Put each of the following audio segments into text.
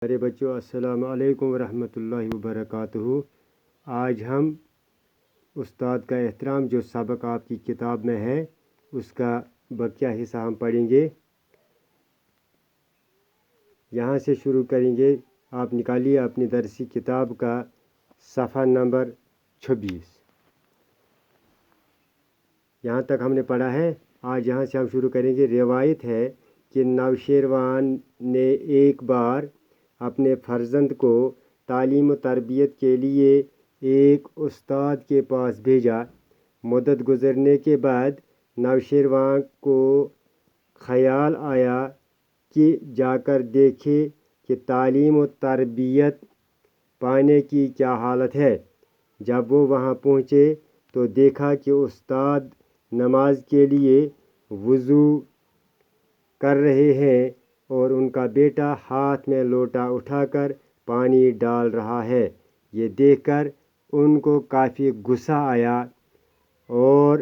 میرے بچوں السلام علیکم ورحمۃ اللہ وبرکاتہ۔ آج ہم استاد کا احترام جو سبق آپ کی کتاب میں ہے اس کا بقیہ حصہ ہم پڑھیں گے۔ یہاں سے شروع کریں گے۔ آپ نکالیے اپنی درسی کتاب کا صفحہ نمبر 26۔ یہاں تک ہم نے پڑھا ہے۔ آج یہاں سے ہم شروع کریں گے۔ روایت ہے کہ نوشیروان نے ایک بار اپنے فرزند کو تعلیم و تربیت کے لیے ایک استاد کے پاس بھیجا۔ مدت گزرنے کے بعد نوشیروان کو خیال آیا کہ جا کر دیکھے کہ تعلیم و تربیت پانے کی کیا حالت ہے۔ جب وہ وہاں پہنچے تو دیکھا کہ استاد نماز کے لیے وضو کر رہے ہیں اور ان کا بیٹا ہاتھ میں لوٹا اٹھا کر پانی ڈال رہا ہے۔ یہ دیکھ کر ان کو کافی غصہ آیا اور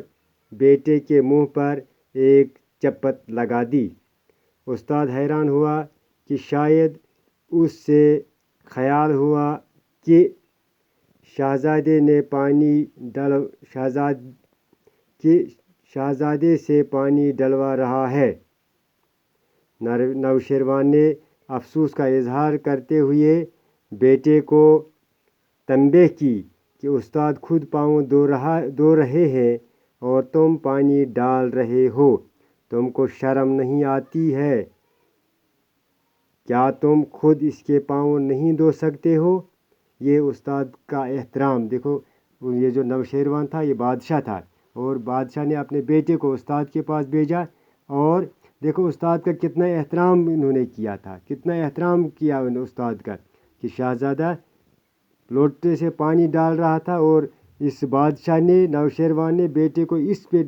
بیٹے کے منہ پر ایک چپت لگا دی۔ استاد حیران ہوا کہ شاید اس سے خیال ہوا کہ شہزادے سے پانی ڈلوا رہا ہے۔ نوشیروان نے افسوس کا اظہار کرتے ہوئے بیٹے کو تنبیہ کی کہ استاد خود پاؤں دھو رہے ہیں اور تم پانی ڈال رہے ہو۔ تم کو شرم نہیں آتی ہے؟ کیا تم خود اس کے پاؤں نہیں دھو سکتے ہو؟ یہ استاد کا احترام۔ دیکھو، یہ جو نوشیروان تھا یہ بادشاہ تھا اور بادشاہ نے اپنے بیٹے کو استاد کے پاس بھیجا اور دیکھو استاد کا کتنا احترام انہوں نے کیا تھا، کتنا احترام کیا انہوں نے استاد کا کہ شہزادہ لوٹے سے پانی ڈال رہا تھا اور اس بادشاہ نے نوشیروان نے بیٹے کو اس پہ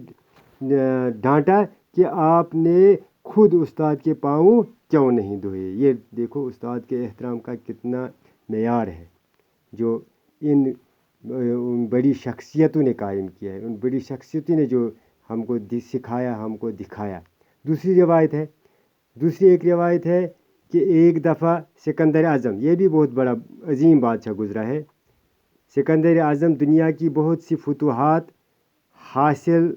ڈانٹا کہ آپ نے خود استاد کے پاؤں کیوں نہیں دھوئے۔ یہ دیکھو استاد کے احترام کا کتنا معیار ہے جو ان بڑی شخصیتوں نے قائم کیا ہے، ان بڑی شخصیتوں نے جو ہم کو سکھایا، ہم کو دکھایا۔ دوسری ایک روایت ہے کہ ایک دفعہ سکندر اعظم، یہ بھی بہت بڑا عظیم بادشاہ گزرا ہے۔ سکندر اعظم دنیا کی بہت سی فتوحات حاصل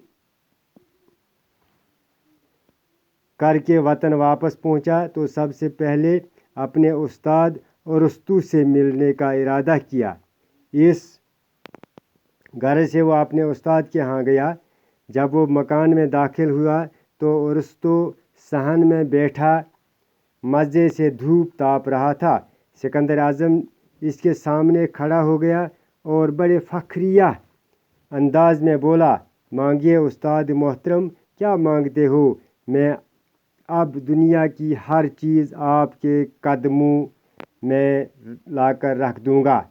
کر کے وطن واپس پہنچا تو سب سے پہلے اپنے استاد ارسطو سے ملنے کا ارادہ کیا۔ اس غرض سے وہ اپنے استاد کے ہاں گیا۔ جب وہ مکان میں داخل ہوا تو ارسطو صحن میں بیٹھا مزے سے دھوپ تاپ رہا تھا۔ سکندر اعظم اس کے سامنے کھڑا ہو گیا اور بڑے فخریہ انداز میں بولا، مانگیے استاد محترم، کیا مانگتے ہو؟ میں اب دنیا کی ہر چیز آپ کے قدموں میں لا کر رکھ دوں گا۔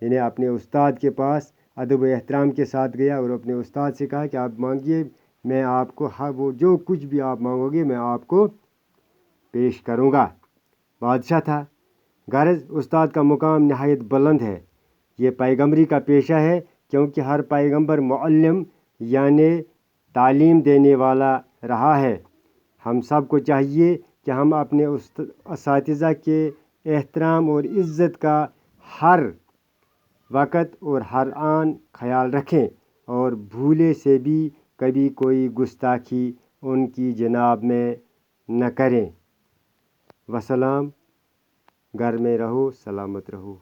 یعنی اپنے استاد کے پاس ادب و احترام کے ساتھ گیا اور اپنے استاد سے کہا کہ آپ مانگیے، میں آپ کو وہ جو کچھ بھی آپ مانگو گے میں آپ کو پیش کروں گا۔ بادشاہ تھا، غرض استاد کا مقام نہایت بلند ہے۔ یہ پیغمبری کا پیشہ ہے کیونکہ ہر پیغمبر معلم یعنی تعلیم دینے والا رہا ہے۔ ہم سب کو چاہیے کہ ہم اپنے اساتذہ کے احترام اور عزت کا ہر وقت اور ہر آن خیال رکھیں اور بھولے سے بھی کبھی کوئی گستاخی ان کی جناب میں نہ کریں۔ وسلام۔ گھر میں رہو، سلامت رہو۔